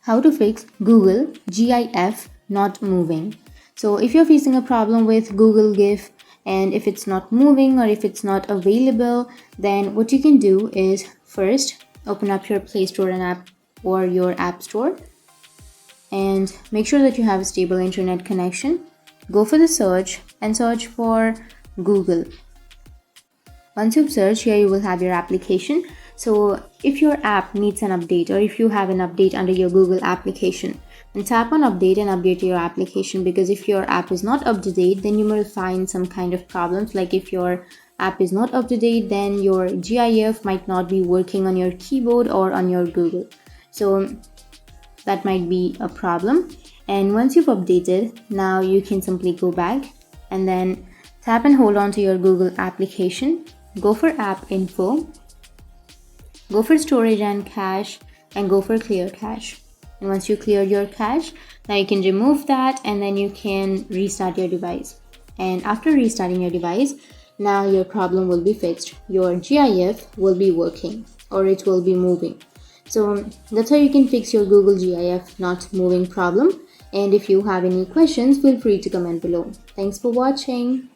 How to fix Google GIF not moving. So if you're facing a problem with Google GIF and if it's not moving or if it's not available, then what you can do is first open up your Play Store and app or your App Store and make sure that you have a stable internet connection. Go for the search and search for Google. Once you've searched, here you will have your application. So if your app needs an update or if you have an update under your Google application, then tap on update and update your application, because if your app is not up to date, then you will find some kind of problems. Like if your app is not up to date, then your GIF might not be working on your keyboard or on your Google. So that might be a problem. And once you've updated, now you can simply go back and then tap and hold on to your Google application. Go for app info, go for storage and cache, and go for clear cache. And once you clear your cache, now you can remove that and then you can restart your device. And after restarting your device, now your problem will be fixed. Your GIF will be working or it will be moving. So that's how you can fix your Google GIF not moving problem. And if you have any questions, feel free to comment below. Thanks for watching.